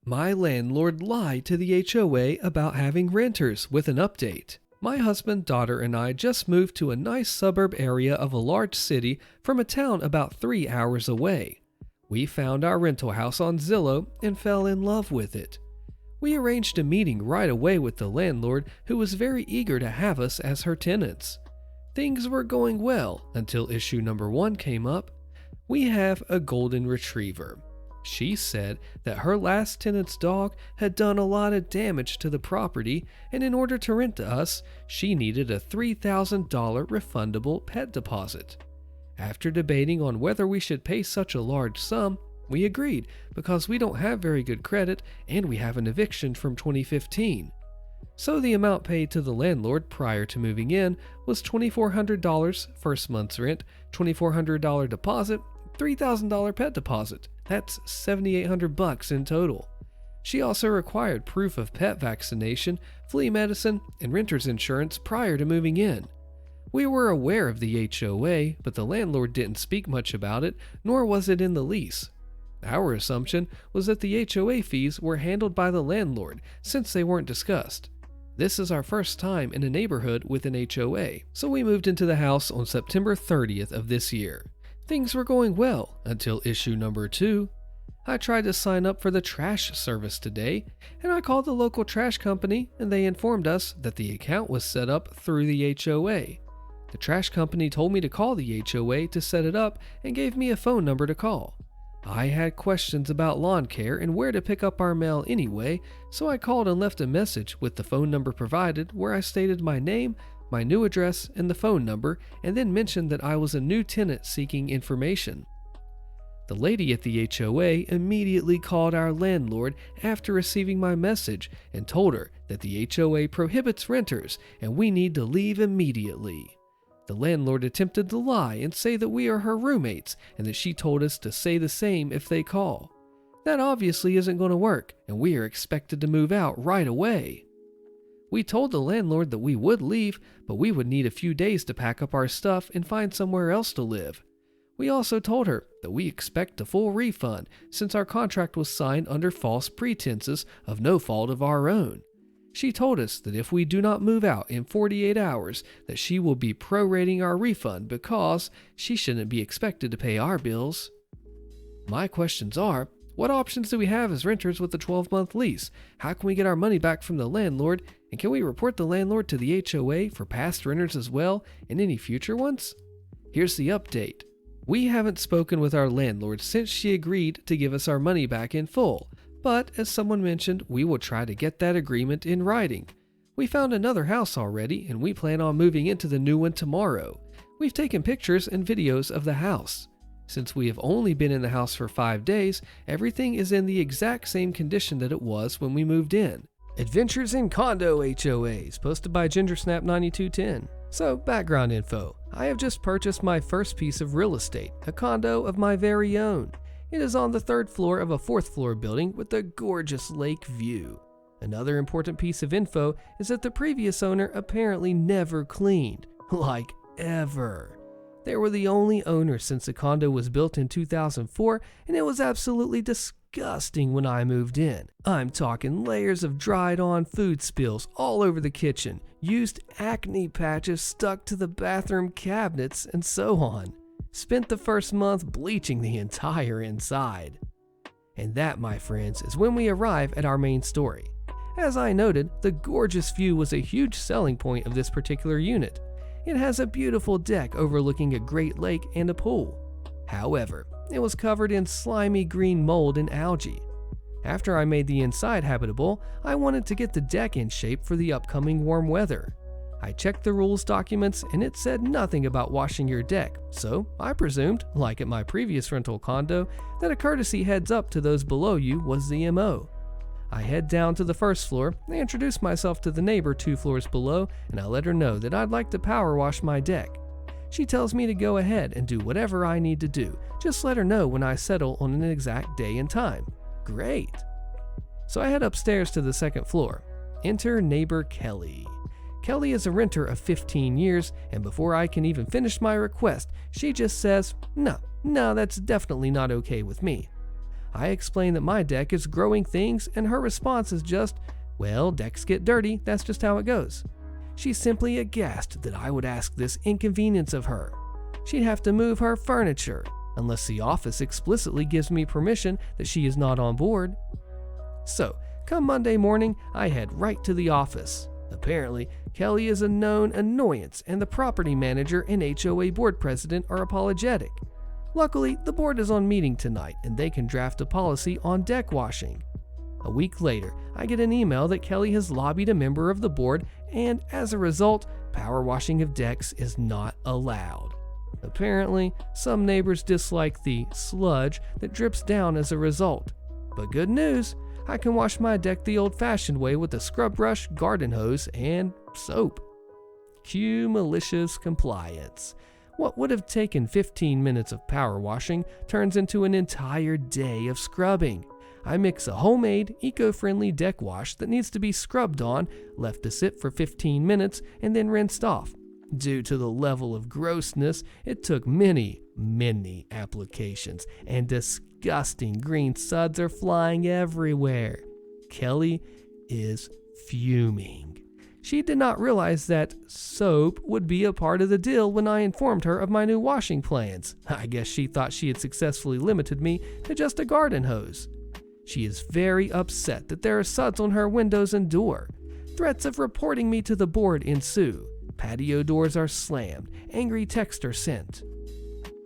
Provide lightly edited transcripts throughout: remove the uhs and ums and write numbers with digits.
My landlord lied to the HOA about having renters with an update. My husband, daughter, and I just moved to a nice suburb area of a large city from a town about 3 hours away. We found our rental house on Zillow and fell in love with it. We arranged a meeting right away with the landlord, who was very eager to have us as her tenants. Things were going well until issue number 1 came up. We have a golden retriever. She said that her last tenant's dog had done a lot of damage to the property, and in order to rent to us, she needed a $3,000 refundable pet deposit. After debating on whether we should pay such a large sum, we agreed because we don't have very good credit and we have an eviction from 2015. So the amount paid to the landlord prior to moving in was $2,400 first month's rent, $2,400 deposit, $3,000 pet deposit. That's $7,800 in total. She also required proof of pet vaccination, flea medicine, and renter's insurance prior to moving in. We were aware of the HOA, but the landlord didn't speak much about it, nor was it in the lease. Our assumption was that the HOA fees were handled by the landlord, since they weren't discussed. This is our first time in a neighborhood with an HOA, so we moved into the house on September 30th of this year. Things were going well until issue number 2. I tried to sign up for the trash service today, and I called the local trash company, and they informed us that the account was set up through the HOA. The trash company told me to call the HOA to set it up and gave me a phone number to call. I had questions about lawn care and where to pick up our mail anyway, so I called and left a message with the phone number provided where I stated my name, my new address, and the phone number, and then mentioned that I was a new tenant seeking information. The lady at the HOA immediately called our landlord after receiving my message and told her that the HOA prohibits renters and we need to leave immediately. The landlord attempted to lie and say that we are her roommates and that she told us to say the same if they call. That obviously isn't going to work, and we are expected to move out right away. We told the landlord that we would leave, but we would need a few days to pack up our stuff and find somewhere else to live. We also told her that we expect a full refund since our contract was signed under false pretenses of no fault of our own. She told us that if we do not move out in 48 hours, that she will be prorating our refund because she shouldn't be expected to pay our bills. My questions are, what options do we have as renters with a 12-month lease? How can we get our money back from the landlord? And can we report the landlord to the HOA for past renters as well and any future ones? Here's the update. We haven't spoken with our landlord since she agreed to give us our money back in full. But as someone mentioned, we will try to get that agreement in writing. We found another house already and we plan on moving into the new one tomorrow. We've taken pictures and videos of the house. Since we have only been in the house for 5 days, everything is in the exact same condition that it was when we moved in. Adventures in Condo HOAs, posted by GingerSnap9210. So, background info. I have just purchased my first piece of real estate, a condo of my very own. It is on the 3rd floor of a 4th floor building with a gorgeous lake view. Another important piece of info is that the previous owner apparently never cleaned. Like, ever. They were the only owner since the condo was built in 2004, and it was absolutely disgusting when I moved in. I'm talking layers of dried on food spills all over the kitchen, used acne patches stuck to the bathroom cabinets, and so on. Spent the first month bleaching the entire inside. And that, my friends, is when we arrive at our main story. As I noted, the gorgeous view was a huge selling point of this particular unit. It has a beautiful deck overlooking a great lake and a pool. However, it was covered in slimy green mold and algae. After I made the inside habitable, I wanted to get the deck in shape for the upcoming warm weather. I checked the rules documents and it said nothing about washing your deck, so I presumed, like at my previous rental condo, that a courtesy heads up to those below you was the MO. I head down to the 1st floor, I introduce myself to the neighbor 2 floors below, and I let her know that I'd like to power wash my deck. She tells me to go ahead and do whatever I need to do, just let her know when I settle on an exact day and time. Great! So I head upstairs to the 2nd floor. Enter neighbor Kelly. Kelly is a renter of 15 years, and before I can even finish my request, she just says, no, that's definitely not okay with me. I explain that my deck is growing things, and her response is just, "Well, decks get dirty, that's just how it goes." She's simply aghast that I would ask this inconvenience of her. She'd have to move her furniture, unless the office explicitly gives me permission that she is not on board. So, come Monday morning, I head right to the office. Apparently, Kelly is a known annoyance, and the property manager and HOA board president are apologetic. Luckily, the board is on meeting tonight, and they can draft a policy on deck washing. A week later, I get an email that Kelly has lobbied a member of the board, and as a result, power washing of decks is not allowed. Apparently, some neighbors dislike the sludge that drips down as a result. But good news, I can wash my deck the old-fashioned way with a scrub brush, garden hose, and soap. Cue malicious compliance. What would have taken 15 minutes of power washing turns into an entire day of scrubbing. I mix a homemade, eco-friendly deck wash that needs to be scrubbed on, left to sit for 15 minutes, and then rinsed off. Due to the level of grossness, it took many applications, and disgusting green suds are flying everywhere. Kelly is fuming. She did not realize that soap would be a part of the deal when I informed her of my new washing plans. I guess she thought she had successfully limited me to just a garden hose. She is very upset that there are suds on her windows and door. Threats of reporting me to the board ensue. Patio doors are slammed. Angry texts are sent.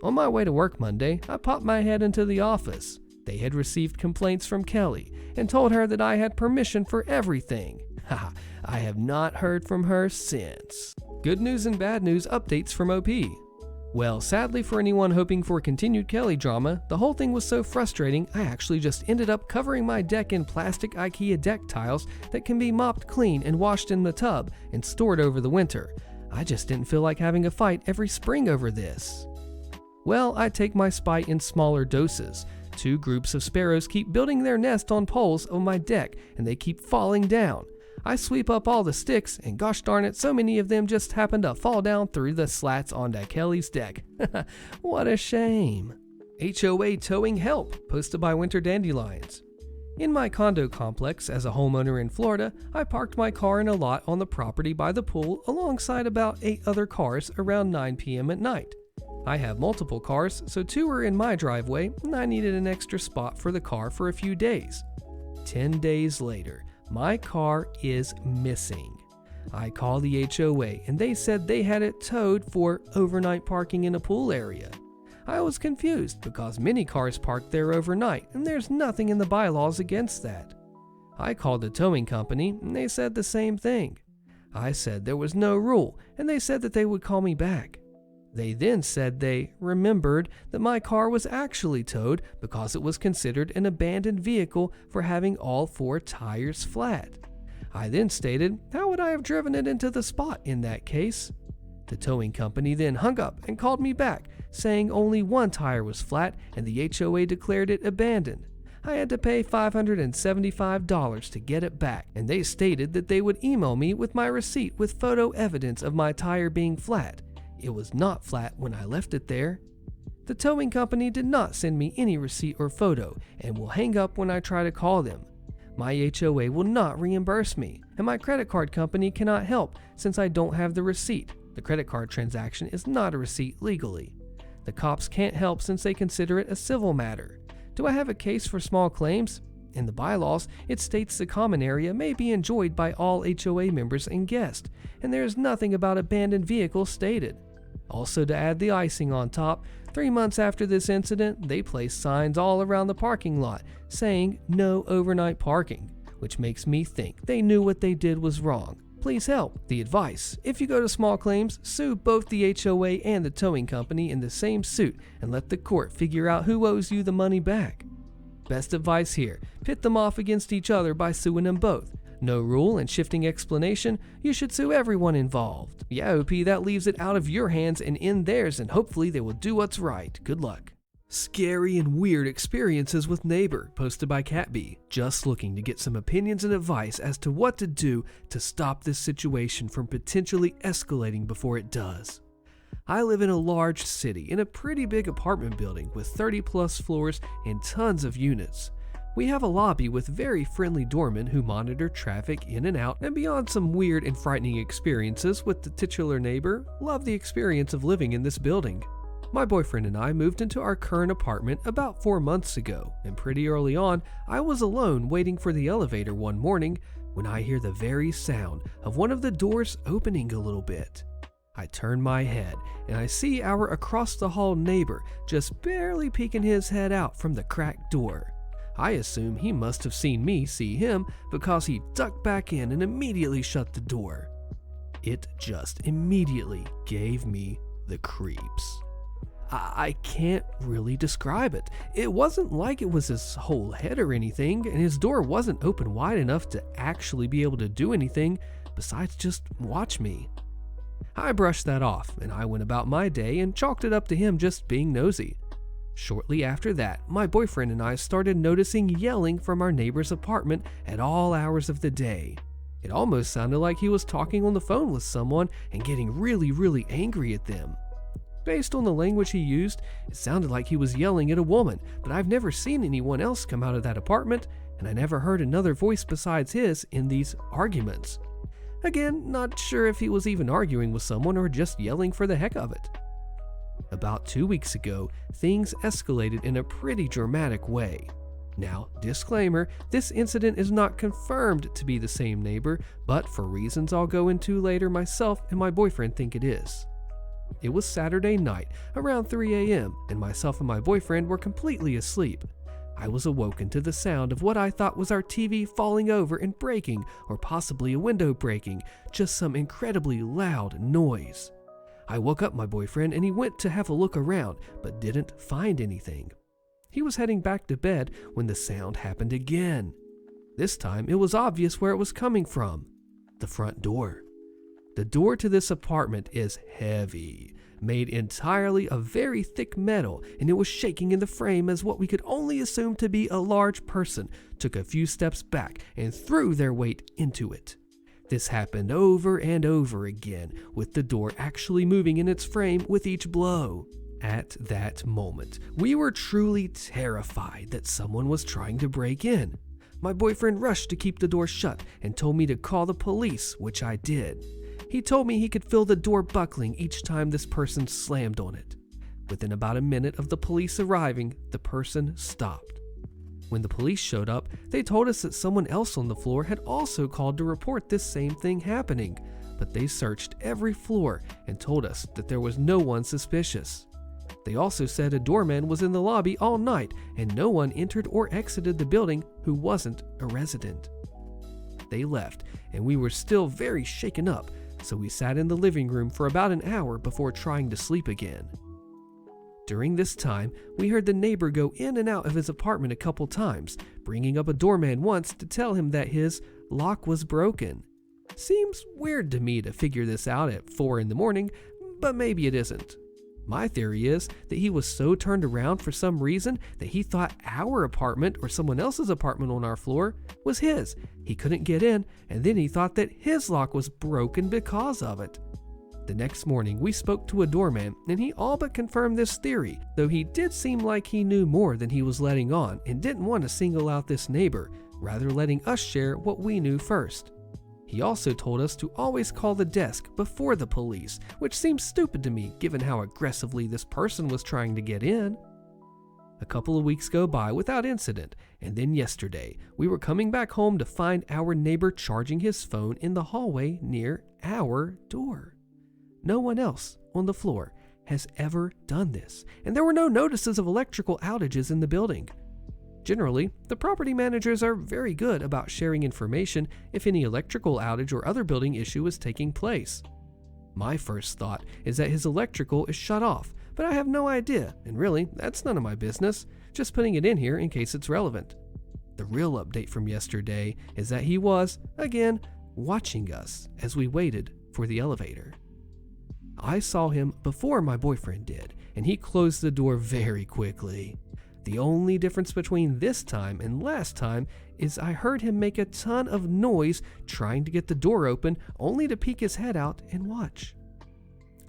On my way to work Monday, I popped my head into the office. They had received complaints from Kelly and told her that I had permission for everything. I have not heard from her since. Good news and bad news updates from OP. Well, sadly for anyone hoping for continued Kelly drama, the whole thing was so frustrating I actually just ended up covering my deck in plastic IKEA deck tiles that can be mopped clean and washed in the tub and stored over the winter. I just didn't feel like having a fight every spring over this. Well, I take my spite in smaller doses. 2 groups of sparrows keep building their nest on poles on my deck, and they keep falling down. I sweep up all the sticks, and gosh darn it, so many of them just happen to fall down through the slats onto Kelly's deck. What a shame. HOA towing help, posted by Winter Dandelions. In my condo complex, as a homeowner in Florida, I parked my car in a lot on the property by the pool alongside about 8 other cars around 9 p.m. at night. I have multiple cars, so 2 were in my driveway, and I needed an extra spot for the car for a few days. 10 days later, my car is missing. I call the HOA and they said they had it towed for overnight parking in a pool area. I was confused because many cars park there overnight and there's nothing in the bylaws against that. I called the towing company and they said the same thing. I said there was no rule and they said that they would call me back. They then said they remembered that my car was actually towed because it was considered an abandoned vehicle for having all 4 tires flat. I then stated, how would I have driven it into the spot in that case? The towing company then hung up and called me back, saying only 1 tire was flat and the HOA declared it abandoned. I had to pay $575 to get it back, and they stated that they would email me with my receipt with photo evidence of my tire being flat. It was not flat when I left it there. The towing company did not send me any receipt or photo and will hang up when I try to call them. My HOA will not reimburse me, and my credit card company cannot help since I don't have the receipt. The credit card transaction is not a receipt legally. The cops can't help since they consider it a civil matter. Do I have a case for small claims? In the bylaws, it states the common area may be enjoyed by all HOA members and guests, and there is nothing about abandoned vehicles stated. Also, to add the icing on top, 3 months after this incident, they placed signs all around the parking lot saying no overnight parking, which makes me think they knew what they did was wrong. Please help. The advice: if you go to small claims, sue both the HOA and the towing company in the same suit and let the court figure out who owes you the money back. Best advice here: pit them off against each other by suing them both. No rule and shifting explanation, you should sue everyone involved. Yeah, OP, that leaves it out of your hands and in theirs, and hopefully they will do what's right. Good luck. Scary and weird experiences with neighbor, posted by CatB. Just looking to get some opinions and advice as to what to do to stop this situation from potentially escalating before it does. I live in a large city in a pretty big apartment building with 30 plus floors and tons of units. We have a lobby with very friendly doormen who monitor traffic in and out, and beyond some weird and frightening experiences with the titular neighbor, love the experience of living in this building. My boyfriend and I moved into our current apartment about 4 months ago, and pretty early on, I was alone waiting for the elevator one morning when I hear the very sound of one of the doors opening a little bit. I turn my head and I see our across the hall neighbor just barely peeking his head out from the cracked door. I assume he must have seen me see him because he ducked back in and immediately shut the door. It just immediately gave me the creeps. I can't really describe it. It wasn't like it was his whole head or anything, and his door wasn't open wide enough to actually be able to do anything besides just watch me. I brushed that off, and I went about my day and chalked it up to him just being nosy. Shortly after that, my boyfriend and I started noticing yelling from our neighbor's apartment at all hours of the day. It almost sounded like he was talking on the phone with someone and getting really angry at them. Based on the language he used, it sounded like he was yelling at a woman, but I've never seen anyone else come out of that apartment, and I never heard another voice besides his in these arguments. Again, not sure if he was even arguing with someone or just yelling for the heck of it. About 2 weeks ago, things escalated in a pretty dramatic way. Now, disclaimer, this incident is not confirmed to be the same neighbor, but for reasons I'll go into later, myself and my boyfriend think it is. It was Saturday night, around 3 a.m., and myself and my boyfriend were completely asleep. I was awoken to the sound of what I thought was our TV falling over and breaking, or possibly a window breaking, just some incredibly loud noise. I woke up my boyfriend and he went to have a look around, but didn't find anything. He was heading back to bed when the sound happened again. This time it was obvious where it was coming from: the front door. The door to this apartment is heavy, made entirely of very thick metal, and it was shaking in the frame as what we could only assume to be a large person took a few steps back and threw their weight into it. This happened over and over again, with the door actually moving in its frame with each blow. At that moment, we were truly terrified that someone was trying to break in. My boyfriend rushed to keep the door shut and told me to call the police, which I did. He told me he could feel the door buckling each time this person slammed on it. Within about a minute of the police arriving, the person stopped. When the police showed up, they told us that someone else on the floor had also called to report this same thing happening, but they searched every floor and told us that there was no one suspicious. They also said a doorman was in the lobby all night and no one entered or exited the building who wasn't a resident. They left, and we were still very shaken up, so we sat in the living room for about an hour before trying to sleep again. During this time, we heard the neighbor go in and out of his apartment a couple times, bringing up a doorman once to tell him that his lock was broken. Seems weird to me to figure this out at 4 in the morning, but maybe it isn't. My theory is that he was so turned around for some reason that he thought our apartment or someone else's apartment on our floor was his. He couldn't get in, and then he thought that his lock was broken because of it. The next morning, we spoke to a doorman, and he all but confirmed this theory, though he did seem like he knew more than he was letting on and didn't want to single out this neighbor, rather letting us share what we knew first. He also told us to always call the desk before the police, which seems stupid to me given how aggressively this person was trying to get in. A couple of weeks go by without incident, and then yesterday, we were coming back home to find our neighbor charging his phone in the hallway near our door. No one else on the floor has ever done this, and there were no notices of electrical outages in the building. Generally, the property managers are very good about sharing information if any electrical outage or other building issue is taking place. My first thought is that his electrical is shut off, but I have no idea, and really, that's none of my business, just putting it in here in case it's relevant. The real update from yesterday is that he was, again, watching us as we waited for the elevator. I saw him before my boyfriend did, and he closed the door very quickly. The only difference between this time and last time is I heard him make a ton of noise trying to get the door open, only to peek his head out and watch.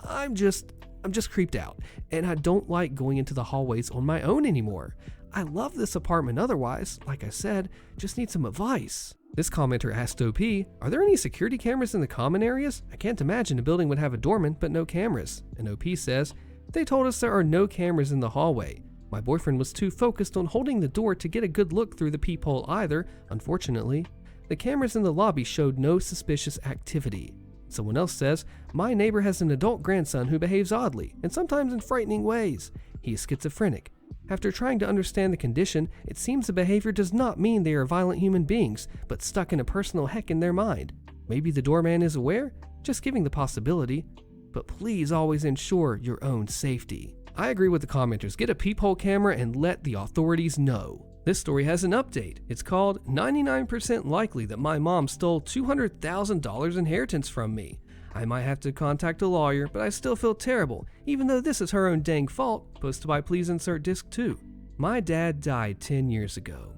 I'm just I'm just creeped out, and I don't like going into the hallways on my own anymore. I love this apartment otherwise, like I said, just need some advice. This commenter asked OP, are there any security cameras in the common areas? I can't imagine a building would have a doorman, but no cameras. And OP says, they told us there are no cameras in the hallway. My boyfriend was too focused on holding the door to get a good look through the peephole either, unfortunately. The cameras in the lobby showed no suspicious activity. Someone else says, my neighbor has an adult grandson who behaves oddly, and sometimes in frightening ways. He is schizophrenic. After trying to understand the condition, it seems the behavior does not mean they are violent human beings, but stuck in a personal heck in their mind. Maybe the doorman is aware? Just giving the possibility. But please always ensure your own safety. I agree with the commenters. Get a peephole camera and let the authorities know. This story has an update. It's called 99% likely that my mom stole $200,000 inheritance from me. I might have to contact a lawyer, but I still feel terrible, even though this is her own dang fault. Posted by Please Insert Disc 2. My dad died 10 years ago.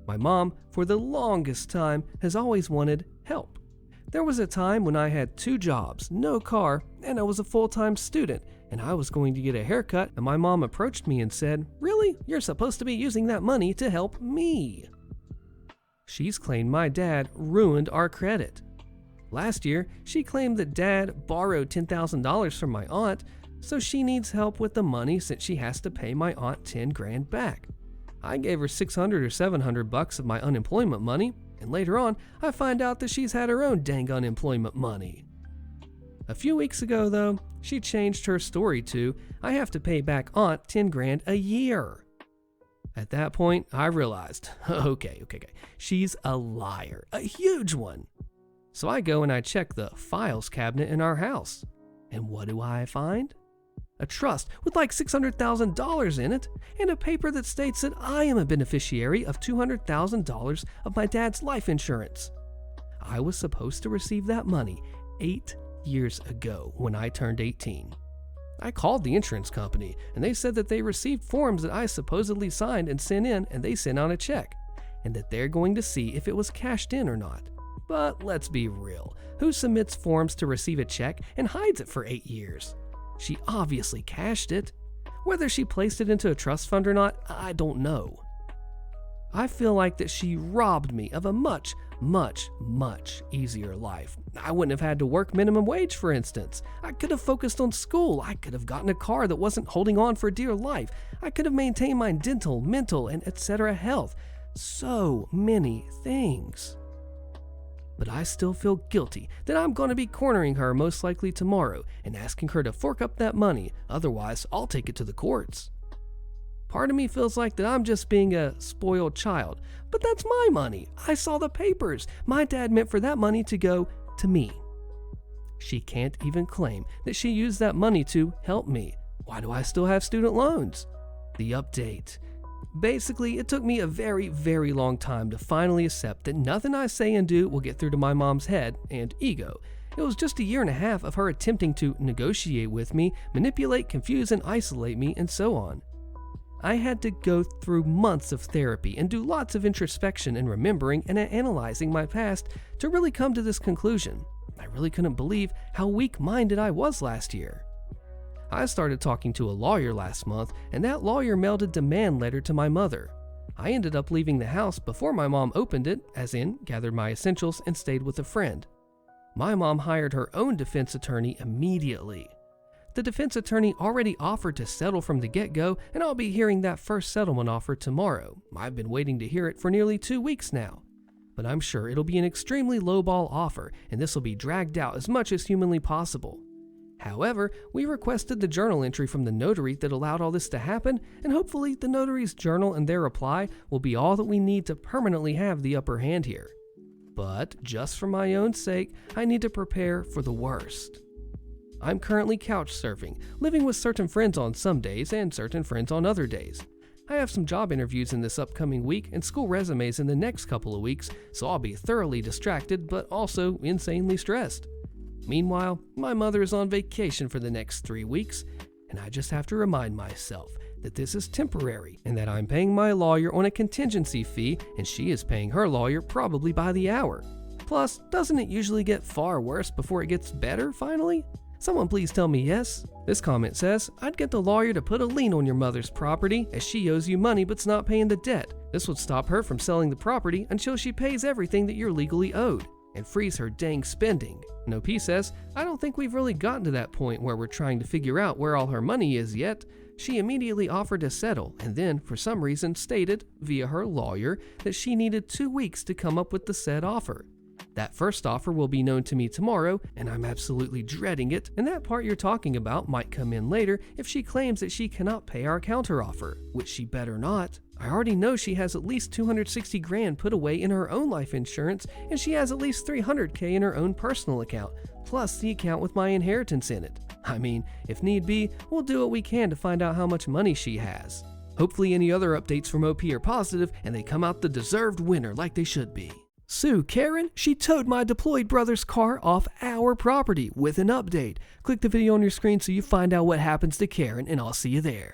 My mom, for the longest time, has always wanted help. There was a time when I had 2 jobs, no car, and I was a full-time student, and I was going to get a haircut, and my mom approached me and said, really? You're supposed to be using that money to help me. She's claimed my dad ruined our credit. Last year, she claimed that dad borrowed $10,000 from my aunt, so she needs help with the money since she has to pay my aunt $10,000 back. I gave her $600 or $700 of my unemployment money, and later on, I find out that she's had her own dang unemployment money. A few weeks ago, though, she changed her story to, I have to pay back aunt $10,000 a year. At that point, I realized, okay, she's a liar, a huge one. So I go and I check the files cabinet in our house. And what do I find? A trust with like $600,000 in it, and a paper that states that I am a beneficiary of $200,000 of my dad's life insurance. I was supposed to receive that money 8 years ago when I turned 18. I called the insurance company, and they said that they received forms that I supposedly signed and sent in, and they sent out a check, and that they're going to see if it was cashed in or not. But let's be real, who submits forms to receive a check and hides it for 8 years? She obviously cashed it. Whether she placed it into a trust fund or not, I don't know. I feel like that she robbed me of a much easier life. I wouldn't have had to work minimum wage, for instance. I could have focused on school. I could have gotten a car that wasn't holding on for dear life. I could have maintained my dental, mental, and etc. health. So many things. But I still feel guilty that I'm going to be cornering her most likely tomorrow and asking her to fork up that money, otherwise I'll take it to the courts. Part of me feels like that I'm just being a spoiled child, but that's my money. I saw the papers. My dad meant for that money to go to me. She can't even claim that she used that money to help me. Why do I still have student loans? The update. Basically, it took me a very long time to finally accept that nothing I say and do will get through to my mom's head and ego. It was just 1.5 years of her attempting to negotiate with me, manipulate, confuse, and isolate me, and so on. I had to go through months of therapy and do lots of introspection and remembering and analyzing my past to really come to this conclusion. I really couldn't believe how weak-minded I was last year. I started talking to a lawyer last month, and that lawyer mailed a demand letter to my mother. I ended up leaving the house before my mom opened it, as in, gathered my essentials and stayed with a friend. My mom hired her own defense attorney immediately. The defense attorney already offered to settle from the get-go, and I'll be hearing that first settlement offer tomorrow. I've been waiting to hear it for nearly 2 weeks now. But I'm sure it'll be an extremely lowball offer, and this will be dragged out as much as humanly possible. However, we requested the journal entry from the notary that allowed all this to happen, and hopefully the notary's journal and their reply will be all that we need to permanently have the upper hand here. But just for my own sake, I need to prepare for the worst. I'm currently couch surfing, living with certain friends on some days and certain friends on other days. I have some job interviews in this upcoming week and school resumes in the next couple of weeks, so I'll be thoroughly distracted but also insanely stressed. Meanwhile, my mother is on vacation for the next 3 weeks, and I just have to remind myself that this is temporary and that I'm paying my lawyer on a contingency fee and she is paying her lawyer probably by the hour. Plus, doesn't it usually get far worse before it gets better finally? Someone please tell me yes. This comment says, I'd get the lawyer to put a lien on your mother's property as she owes you money but's not paying the debt. This would stop her from selling the property until she pays everything that you're legally owed and frees her dang spending. And OP says, I don't think we've really gotten to that point where we're trying to figure out where all her money is yet. She immediately offered to settle and then, for some reason, stated, via her lawyer, that she needed 2 weeks to come up with the said offer. That first offer will be known to me tomorrow, and I'm absolutely dreading it, and that part you're talking about might come in later if she claims that she cannot pay our counteroffer, which she better not. I already know she has at least $260,000 put away in her own life insurance, and she has at least $300,000 in her own personal account, plus the account with my inheritance in it. I mean, if need be, we'll do what we can to find out how much money she has. Hopefully any other updates from OP are positive, and they come out the deserved winner like they should be. Sue Karen, she towed my deployed brother's car off our property with an update. Click the video on your screen so you find out what happens to Karen, and I'll see you there.